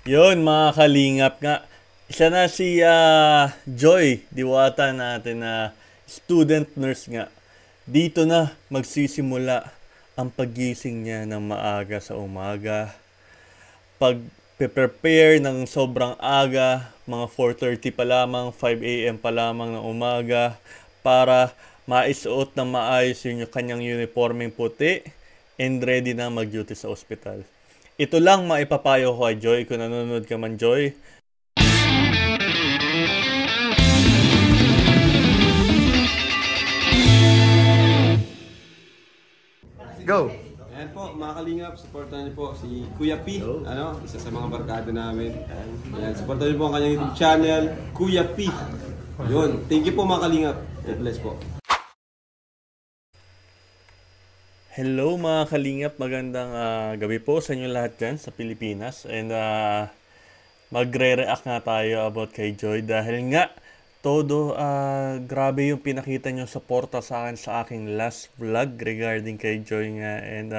Yun, mga kalingap nga. Isa na si Joy Diwata natin na student nurse nga. Dito na magsisimula ang paggising niya ng maaga sa umaga. Pag-prepare ng sobrang aga, mga 4:30 pa lamang, 5 a.m. pa lamang ng umaga para maisuot ng maayos yung kanyang uniformeng puti and ready na mag-duty sa ospital. Ito lang maipapayo ko kay Joy kung nanonood ka man, Joy. Go! Ayan po, mga kalingap, supportan niyo po si Kuya P, isa sa mga barkada namin. Ayan, supportan niyo po ang kanyang YouTube channel, Kuya P. Yun, thank you po mga kalingap. God bless po. Hello mga kalingap, magandang gabi po sa inyo lahat dyan sa Pilipinas. And magre-react nga tayo about kay Joy dahil nga todo grabe yung pinakita nyo suporta sa akin sa aking last vlog regarding kay Joy nga. And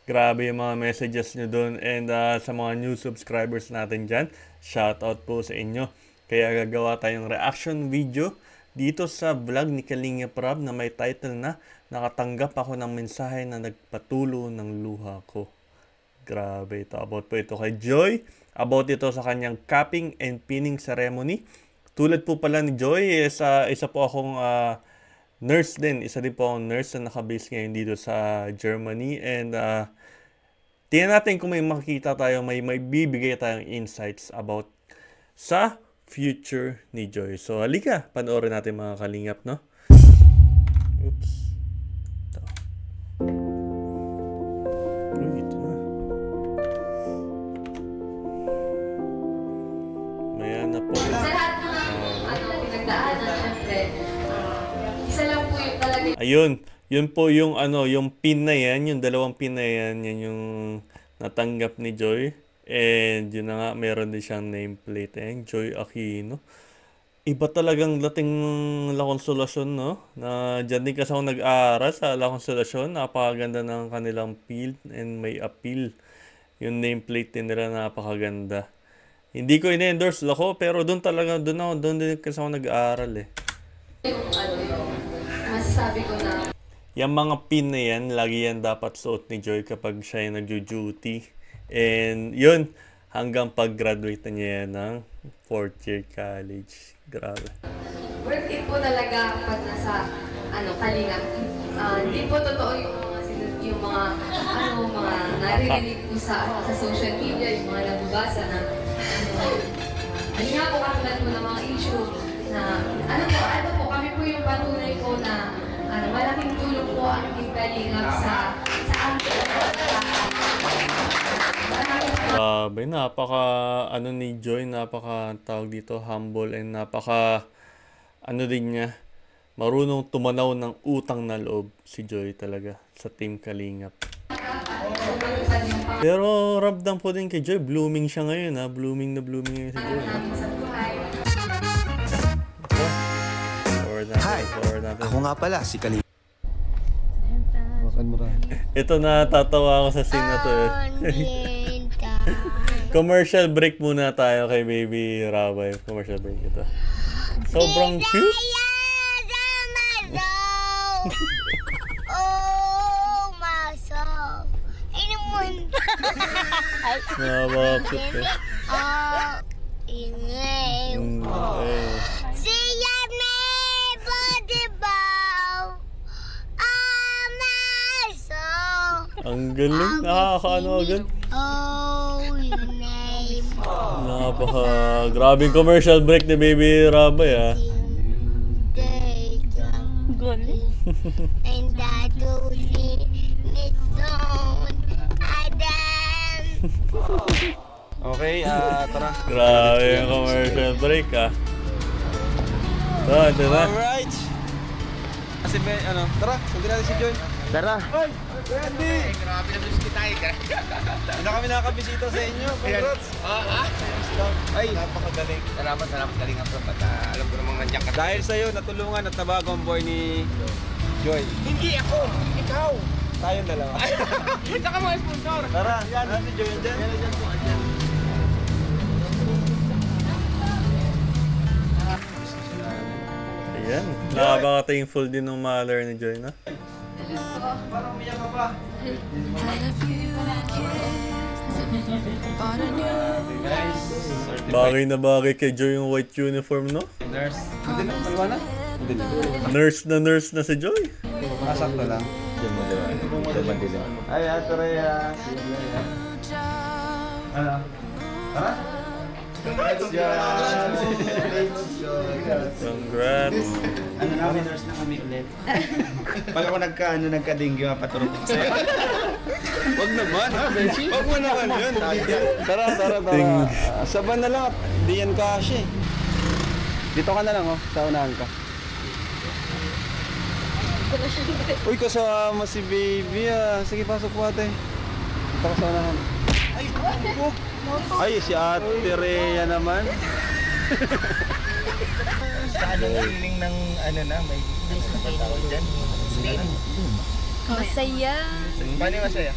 grabe yung mga messages nyo doon. And sa mga new subscribers natin dyan, shoutout po sa inyo. Kaya gagawa tayong reaction video dito sa vlog ni Kalinga Prab na may title na Nakatanggap ako ng mensahe na nagpatulo ng luha ko. Grabe ito. About po ito kay Joy. About ito sa kanyang capping and pinning ceremony. Tulad po pala ni Joy, isa po akong nurse din. Isa din po akong nurse na nakabase ngayon dito sa Germany. And tingnan natin kung may makikita tayo, may bibigay tayong insights about sa future ni Joy. So halika, panoorin natin mga kalingap, no? Oops. Ito na. Mayan na po. Sa lahat ng pinagdaanan, syempre, isa lang po yung talaga. Ayun, yun po yung yung pin na yan, yung dalawang pin na yan, yan yung natanggap ni Joy. And yun na nga, meron din siyang nameplate. Ayan, Joy Aquino. Iba talagang dating La Consolacion, no? Na dyan din kasi ako nag-aaral sa La Consolacion. Napakaganda ng kanilang field and may appeal. Yung nameplate din nila napakaganda. Hindi ko in-endorse ako, pero doon talaga, doon din kasi ako nag-aaral eh. Yung masasabi ko na Yung mga pin na yan, lagi yan dapat suot ni Joy kapag siya yung nagjo-duty. And yun, hanggang pag-graduate na niya yan ng 4th year college. Grabe. worth it po talaga pag nasa Kalinga. Hindi po totoo yung mga naririnig po sa social media, yung mga nababasa na hindi nga po katulad po ng mga issue na ano po kami po yung patunay po na malaking tulong po ang Team Kalinga sa amin. Grabe, napaka ni Joy, napaka tawag dito, humble and napaka din niya, marunong tumanaw ng utang na loob si Joy talaga sa Team Kalingap. Pero ramdam po din kay Joy, blooming siya ngayon ha, blooming ngayon si Joy. Hi! Ako nga pala, si Kalinga. Ito, natatawa ako sa scene na to eh. Commercial break muna tayo kay Baby Rabay. Commercial break ito. Sobrang cute. Oh, my soul. Napaka-cute eh. Siya may body bow. Oh, my soul. Ang galing. Nakakaano agad. Oh, your name. Grabing commercial break ni Baby Rabay ah. And that will be its own Adam. Okay, tara. Grabe yung commercial break ah. Ito na. Alright! Kasi tara, sundin natin si Joy. Tara! Ay! Randy! Grabe na gusto kita eh. Hindi kami nakakabisita sa inyo. Congrats! Ay, napakagaling. Salamat Kalinga Prab at alam ko namang nandiyan ka. Dahil sa'yo, natulungan at nabago ang buhay ni Joy. Hindi ako! Ikaw! Tayong dalawa. Saka mga sponsor! Tara, yan si Joy dyan. Ayan. Nakaka-thankful din ng mother ni Joy, na? Parang umiyak ka pa. Guys. Bagay na bagay kay Joy yung white uniform, no? Nurse. Hindi na, palawa na? Hindi na. Nurse na si Joy. Masakto lang. Ay, Ate Rhea. Ano? Ha? Congrats! Congrats. Ano na, winners na kami ulit. Pag ako nagka-dingyo, mapaturok ko sa'yo. Wag naman. Wag mo naman yun. Tara. Ting. Saban na lang. Di yan kasi. Dito ka na lang, oh. Sa unahan ka. Uy, kasama si baby, ah. Sige, pasok po, ate. Dito ka sa unahan. Ay, si Ate Rhea naman. Sa anong feeling ng ano na, may feelings na pagtawag dyan? Masaya. Paano yung masaya?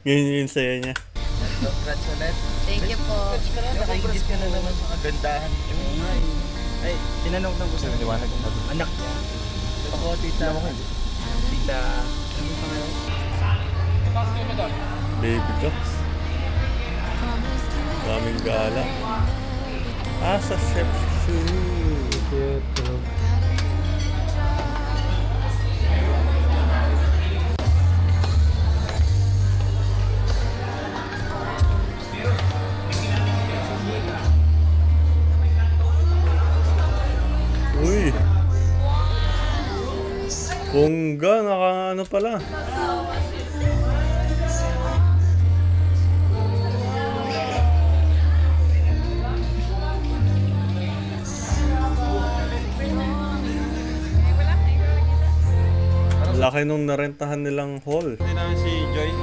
Ganyan yung saya niya. Congrats ulit. Thank you po. Nakaingit ka na naman sa kagandahan. Ay, tinanong ng gusto. Naliwanag ang anak niya. Ako, tita. Tita. Ano pa ngayon? Baby Jocks. Daming gala. Sa chef shoe. Uy. Bongga, naka ano pala. Laki nung narentahan nilang hall. Hindi namin si Joy.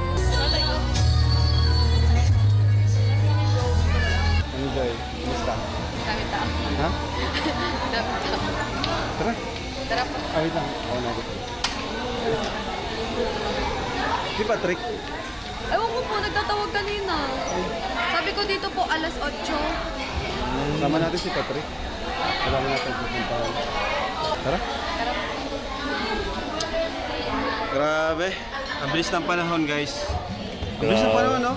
Ano Joy? Kumusta? Dami tao. Ha? Dami tao. Tara. Tara po. Wait lang. Oo, nagit. Si Patrick. Ewan ko po, nagtatawag kanina. Sabi ko dito po alas 8. Sama natin si Patrick. Wala na natin pupunta. Tara. Tara po. Grabe. Ang bilis ng panahon, guys. Ang bilis ng panahon, no?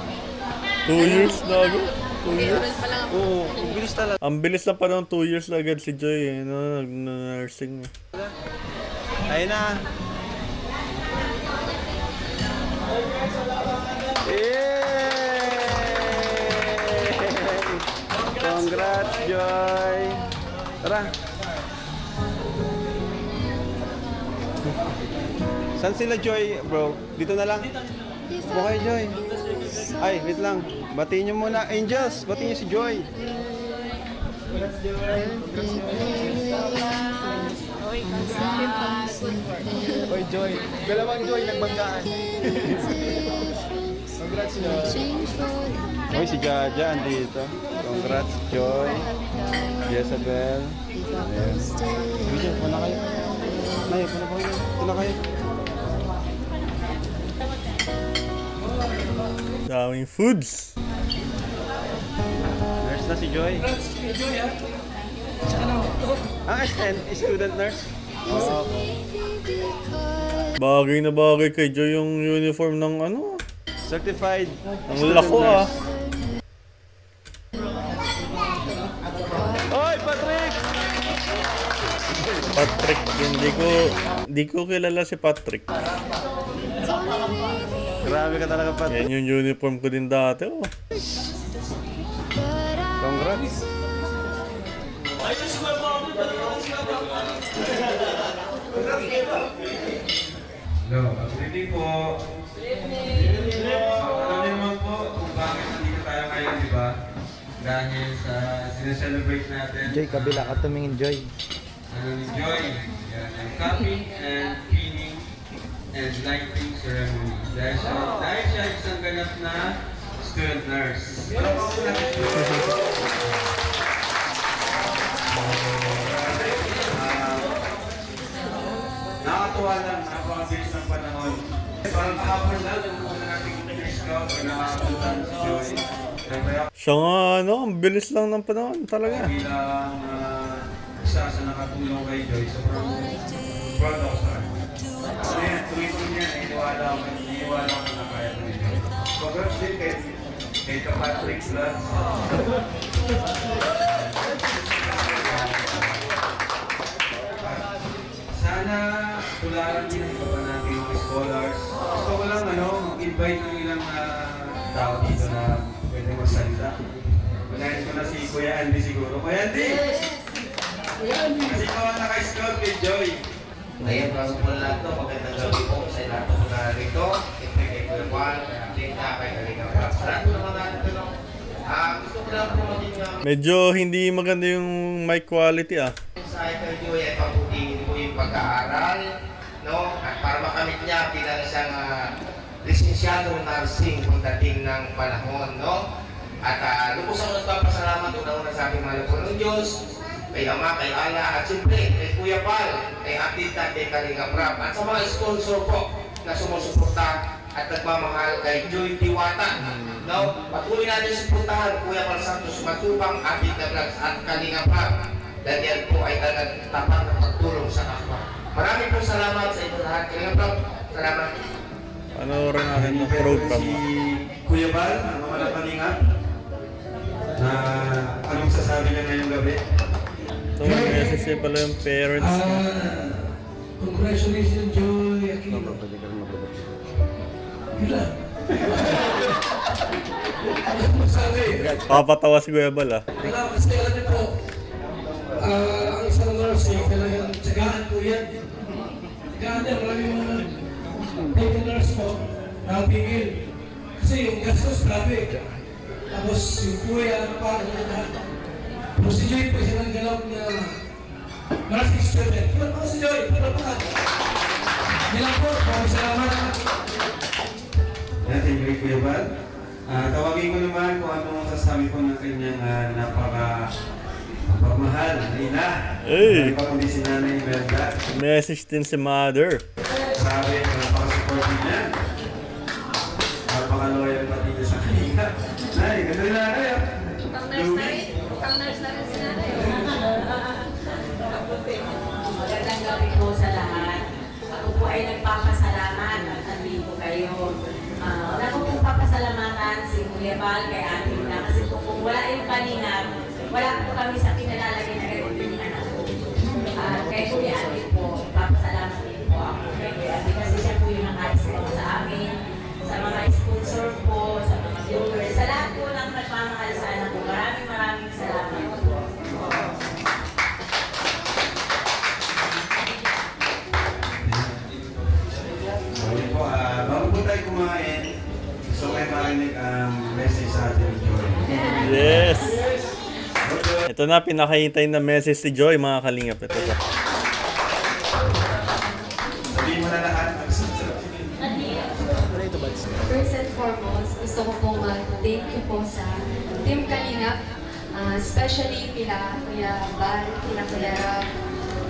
2 years na agad. 2 years. Meron pa lang ako. Oo, ang bilis talaga. Ang bilis na pa ng 2 years na agad si Joy, eh, no? Nag-nursing. Ayun na. Yay! Congrats, Joy! Tara! Saan sila, Joy, bro? Dito na lang? Okay, Joy. Ay, wait lang. Batiin nyo muna. Angels, batiin nyo si Joy. Congrats, Joy. Oy, Joy. Dalawang Joy, nagbanggaan. Congrats, Joy. Oy, si Jaja andito. Congrats, Joy. Jezabel. Ayan. Sige, Joy, puna kayo. Nay, puna kayo. Puna kayo. Daming foods. Nurse na si Joy. SN, student nurse. Oh. Bagay na bagay kay Joy yung uniform ng ano. Certified. Ang lako ah. Oy, Patrick! Patrick, hindi ko kilala si Patrick. Grabe ka talaga, Patrick. Yan yung uniform ko din dati, oh. Congrats. Hello, good evening po. Alam niyo naman po kung bakit nandito tayo ngayon, di ba? Dahil sa sineselebrate natin. Joy, kabila ka tumingin, Joy. Joy. Yan, ang cupping and feeding and lighting ceremony. Dahil siya isang ganap na student nurse. Ano po ako natin nakakatuwa lang, napakabilis ng panahon. Parang kahapon lang, yung muna nating scout or nakakabutan si Joy. Kaya Siya nga, ano, ang bilis lang ng panahon talaga. bilang isa sa nakatulong kay Joy. Sobrang proud ako sa kanya. Ayan, tuloy-tuloy niya, iniwala ako na kaya ko ni Joy. Congrats din kay Patrick Vlogs. Sana tularan din ang iba natin mga scholars. Gusto ko lang mag-invite ng ilang tao dito na pwede magsalita. Unahin ko na si Kuya Andy siguro. Kuya Andy! Kasi ikaw ang naka-scout kay Joy. Ngayon, bago po na lahat ito, magandang gabi po sa lahat po na rito. Kaya kay Kuya Juan, kay Kay Kalinga Prab. Sa lahat po naman natin ito, gusto ko lang po maging Medyo hindi maganda yung mic quality mensahe kay Joy ay pabutihin po yung pag-aaral, no? At para makamit niya bilang isang lisensyado nursing pagdating ng panahon, no? At lubos ako nagpapasalamat una-una sa aking mahal po ng Diyos, kay Ama, kay Ala, at siyempre kay Kuya Pal, kay Atita, kay Kalinga Prab, at sa mga sponsor po na sumusuporta at nagmamahal kay Joy Diwata. No? Patuloy natin suportahan Kuya Pal Santos Matubang, Atita Vlogs at Kalinga Prab. Dahil yan po ay talagang tapat na pagtulong sa kapwa. Maraming po salamat sa inyo lahat. Kalinga Prab, salamat. Panoorin natin yung program. Si Kuya Bal, ang mga nakalinga, na anong sasabi niya ngayong gabi? So, message niya pala yung parents niya. Congratulations, Joy. Aquino. Yun lang. Ano masabi? Papatawa si Kuya Bal Wala, kasi alam niyo po, ang isang nursing, talagang tsagaan po yan. Tsagaan yan, maraming mga baby nurse po, nakapigil. Kasi yung gastos, grabe. Tapos yung kuya, parang lahat. Pero si Joy po, siya ng galap na nursing student. Ilan po si Joy? Ilan po? Ilan po? Maraming salamat. Thank you, Kuya Bal. Tawagin ko naman kung anong sasabi ko ng kanyang napaka-pagmahal na ina. Hey! Iba kundi si Nanay Imelda. Message din si Mother. Sabi, napaka-supportive niya. Napaka-loyal pati niya sa kanina. Nay, ganda na Nanay Pang-nurse na rin si Nanay. Magandang gabi po sa lahat. Ako po ay nagpapasalamat at nandito kayo. Wala ko pong papasalamatan si Kuya Bal kay Ate na kasi po kung wala yung Kalingap, wala po kami sa pinalalagay na ganito yung anak ko. Kay Kuya Ate po, papasalamat din po ako kay Kuya Ate kasi siya po yung naka-sponsor sa amin, sa mga sponsor po, sa mga viewers, sa lahat po ng nagmamahal sa anak ko. Maraming salamat po. Bago po tayo kumain, gusto kayo marinig ang message sa atin ni Joy. Yes! Ito na, pinakahintay na message si Joy, mga kalingap. Ito na. Sabihin mo na lahat. First and foremost, gusto ko pong mag-thank you po sa Team Kalingap, especially kila Kuya Bal, kila Kuya Rob,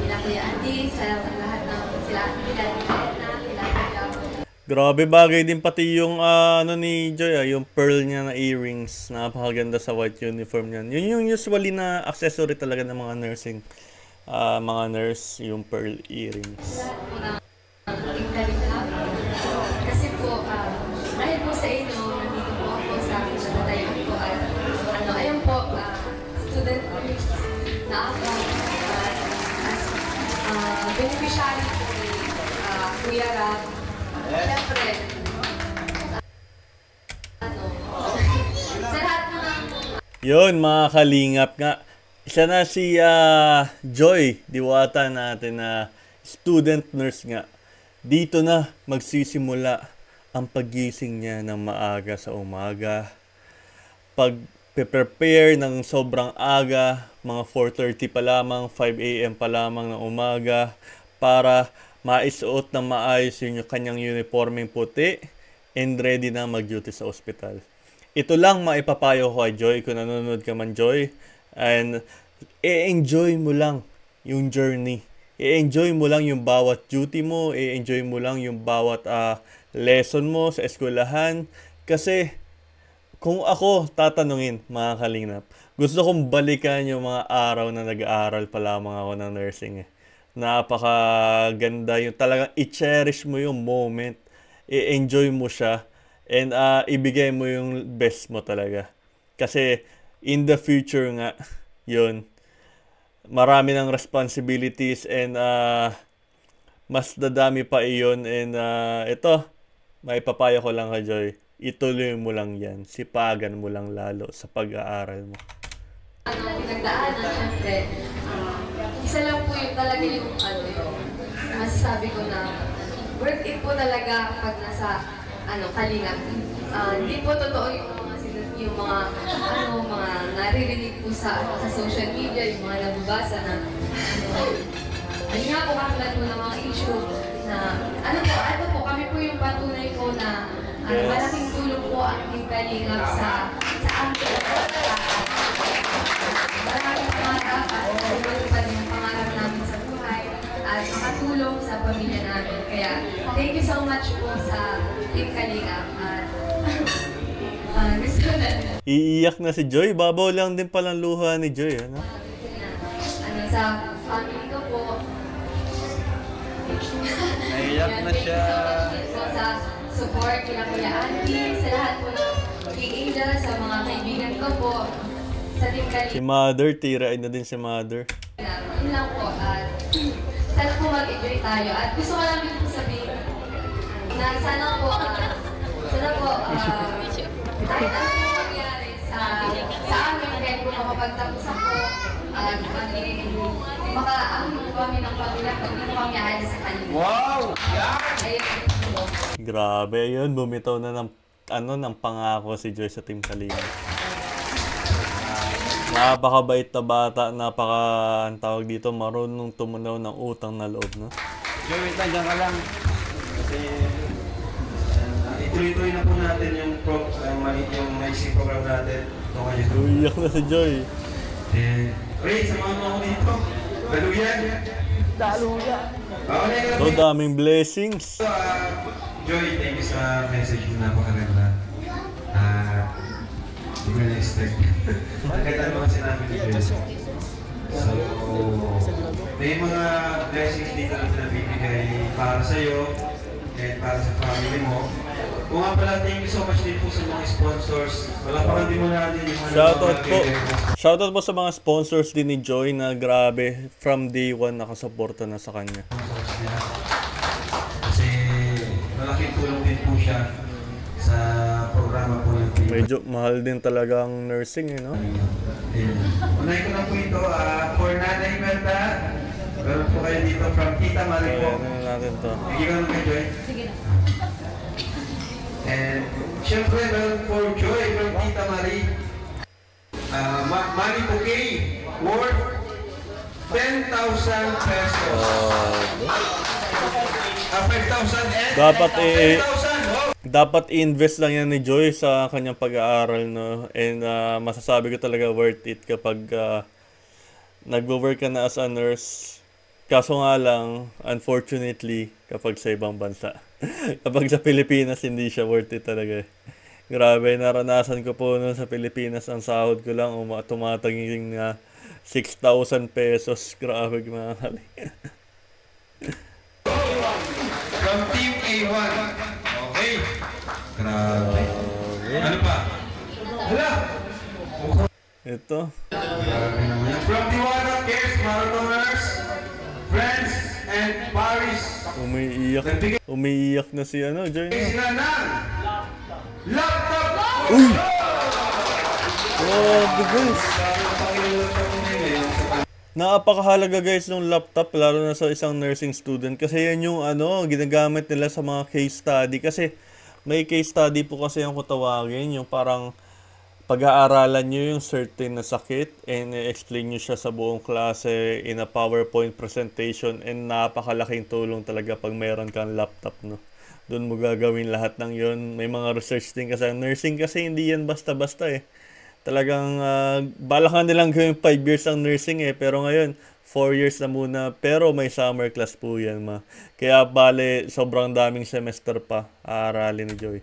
kila Kuya Andy, sa lahat ng sila Edna, kila Kuya. Grabe, bagay din pati yung ni Joy, yung pearl niya na earrings. Napakaganda sa white uniform niyan. Yun yung usually na accessory talaga ng mga nursing. Mga nurse, yung pearl earrings. Team Kalingap. Kasi po, dahil po sa inyo, nandito po ako sa akin na natayan ko at ayun po, student nurse na ako as beneficiary po ni Kuya Rob. Siyempre, sa lahat ng Yun, mga kalingap nga. Isa na si Joy Diwata natin na student nurse nga. Dito na magsisimula ang paggising niya ng maaga sa umaga. Pag-prepare ng sobrang aga, mga 4:30 pa lamang, 5 AM pa lamang ng umaga, para maisuot ng maayos yung kanyang uniforming puti and ready na mag-duty sa ospital. Ito lang maipapayo ko kay Joy, kung nanonood ka man Joy, and i-enjoy mo lang yung journey. I-enjoy mo lang yung bawat duty mo, i-enjoy mo lang yung bawat lesson mo sa eskwelahan. Kasi kung ako tatanungin, mga kalingap, gusto kong balikan yung mga araw na nag-aaral pa lamang ako ng nursing eh. Napakaganda yung talagang i-cherish mo yung moment, i-enjoy mo siya, and ibigay mo yung best mo talaga. Kasi in the future nga, yun, marami ng responsibilities and mas dadami pa iyon. And ito, may papayo ko lang ka, Joy. Ituloy mo lang yan. Sipagan mo lang lalo sa pag-aaral mo. Pinagdaanan, syempre, isa lang po yung talaga yung masasabi ko na worth it po talaga pag nasa kalingap. Hindi po totoo yung mga naririnig po sa social media, yung mga nababasa na ayun nga po katulad po ng mga issue na ano po kami po yung patunay po na malaking tulong po ang Team Kalingap sa aming maraming pangarap at matupad yung pangarap namin sa buhay at makatulong sa pamilya namin. Kaya thank you so much po sa Team Kalingap at gusto na Iiyak na si Joy. Babaw lang din palang luha ni Joy. Sa family ko po. Naiyak na siya. Thank you so much sa support kila Kuya Andy, sa lahat po ng King Angel, sa mga kaibigan ko po, sa Team Kalingap. Si Mother, tirain na din si Mother. Yun lang po. At sana po mag-enjoy tayo. At gusto ko lang din po sabihin na sana po kahit ano po mangyari sa amin, kahit po makapagtapos ako, makaahon po kami ng pamilya pag hindi po kami aalis sa kanila. Wow! Grabe yun. Bumitaw na ng pangako si Joy sa Team Kalingap. Napakabait na bata, ang tawag dito, marunong tumunaw ng utang na loob, no? Joy, wait lang, dyan ka lang. Kasi ituloy-tuloy na po natin yung maising program natin. Umiyak na si Joy. Ray, samahan mo ako dito. Daluyan. So, daming blessings. Joy, thank you sa message mo, napakaganda. Hindi ko na-expect. Nakita mo kasi namin ni Joy. So, may mga blessings dito na pinabibigay para sa'yo and para sa family mo. Kung nga pala, thank you so much din po sa mga sponsors. Wala pa din mo natin yung Shoutout po. Shoutout po sa mga sponsors din ni Joy na grabe, from day one nakasuporta na sa kanya. Kasi malaking tulong din po siya sa programa po ng team. Medyo mahal din talaga ang nursing, eh, no? Unay ko na po ito, for Nanay Merta, meron po kayo dito from Tita Marie po. Ano natin to? Bigyan ka naman, Joy. Sige na. And syempre, meron for Joy from Tita Marie. Marie Bouquet, worth 10,000 pesos. 5,000 and dapat i-invest lang yan ni Joy sa kanyang pag-aaral, no? And masasabi ko talaga worth it kapag nagwo-work ka na as a nurse. Kaso nga lang, unfortunately, kapag sa ibang bansa. Kapag sa Pilipinas, hindi siya worth it talaga. Grabe, naranasan ko po noon sa Pilipinas, ang sahod ko lang tumataging 6,000 pesos. Grabe, mga kali. from Team A1. Okay. Grabe. Ano pa? Hala! Ito. From Tijuana Cares Marathoners, Friends and Paris. Umiiyak na si Joy. Sila ng laptop! Uy! Grabe, guys. Napakahalaga, guys, ng laptop, lalo na sa isang nursing student. Kasi yan yung ginagamit nila sa mga case study. Kasi may case study po kasi yung kutawagin, yung parang pag-aaralan nyo yung certain na sakit and explain nyo siya sa buong klase in a PowerPoint presentation, and napakalaking tulong talaga pag mayroon kang laptop, no? Doon mo gagawin lahat ng yon. May mga research din kasi. Nursing kasi hindi yan basta-basta eh. Talagang balakan nilang gawin 5 years ang nursing eh. Pero ngayon, 4 years na muna. Pero may summer class po yan, ma. Kaya bale, sobrang daming semester pa aaralin ni Joy.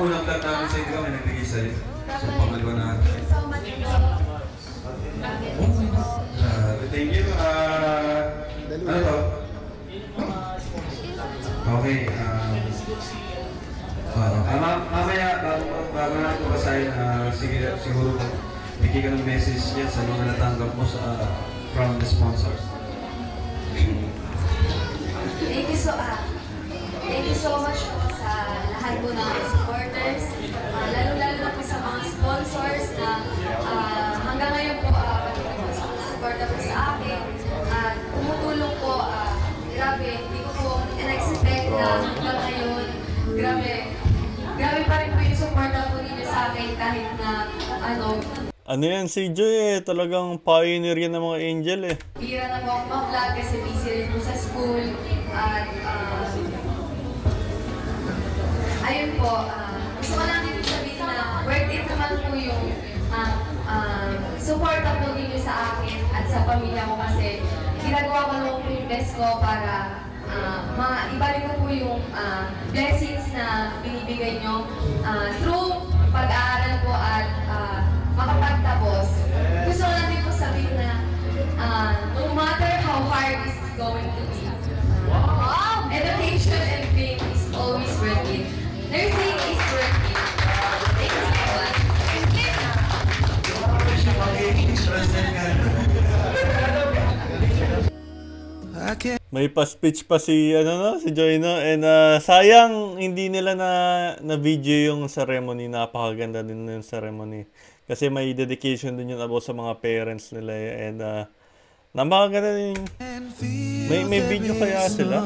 unang vlog namin sa Indigo, may nagbigay sa'yo. So, pangalawa na. So much po. Thank you. Ano to? Okay. Mamaya, bago natin ko basahin, siguro bigay ka ng message yan sa mga natanggap mo from the sponsors. Thank you so much po sa lahat po ng supporters, lalo-lalo na po sa mga sponsors na hanggang ngayon po suporta po sa akin at tumutulong po. Grabe, hindi ko po in-expect na hanggang ngayon. Grabe pa rin po yung suporta po ninyo sa akin kahit na Ano yan si Joy talagang pioneer yan ng mga angel bira na po ako mag-vlog kasi busy rin po sa school at ayun po, gusto ko lang din sabihin na worth it naman po yung suporta po ninyo sa akin at sa pamilya ko kasi ginagawa ko naman po yung best ko para maibalik ko po yung blessings na binibigay nyo through pag-aaral po at makapagtapos. Gusto ko lang din po sabihin na no matter how hard this is going to be, education and fame is always worth it. Nursing is worth it. Thank you so much. May pa-speech pa si si Joy and sayang hindi nila na video yung ceremony. Napakaganda din yung ceremony kasi may dedication din yun about sa mga parents nila and napakaganda din. May video kaya sila.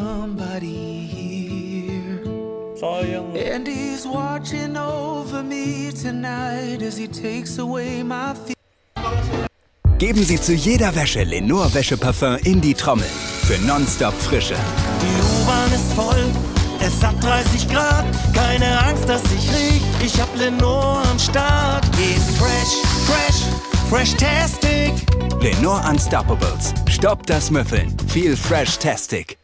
Sayang. And he's watching over me tonight as he takes away my fear. Geben Sie zu jeder Wäsche Lenor Wäscheparfum in die Trommel. Für nonstop Frische. Die U-Bahn ist voll, es hat 30 Grad. Keine Angst, dass ich riech, ich hab Lenor am Start. Ist fresh, fresh, fresh-tastic. Lenor Unstoppables. Stopp das Müffeln. Viel fresh-tastic.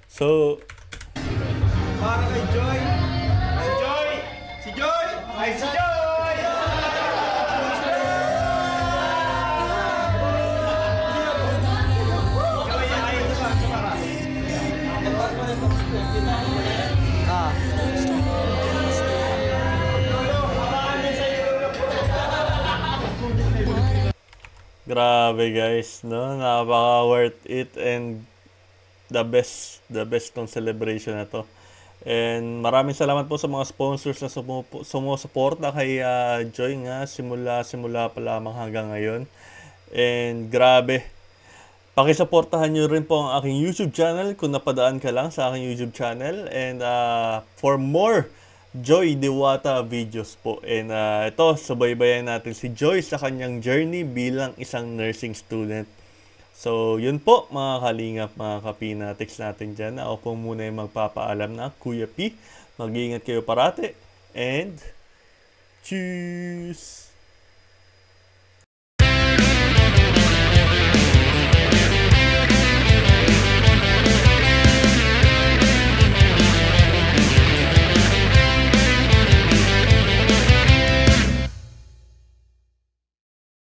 So, para kay Joy. Si Joy! Si Joy! Ay, si Joy! grabe guys, no? Napaka worth it and the best tong celebration na to. And maraming salamat po sa mga sponsors na sumusuporta kay Joy nga simula pa lamang hanggang ngayon. And grabe, pakisuportahan nyo rin po ang aking YouTube channel kung napadaan ka lang sa aking YouTube channel. And for more Joy Diwata videos po. And ito, subaybayan natin si Joy sa kanyang journey bilang isang nursing student. So, yun po mga kalingap, mga kapinatics natin dyan. Ako po muna yung magpapaalam na Kuya P. Mag-iingat kayo parate. And, cheers!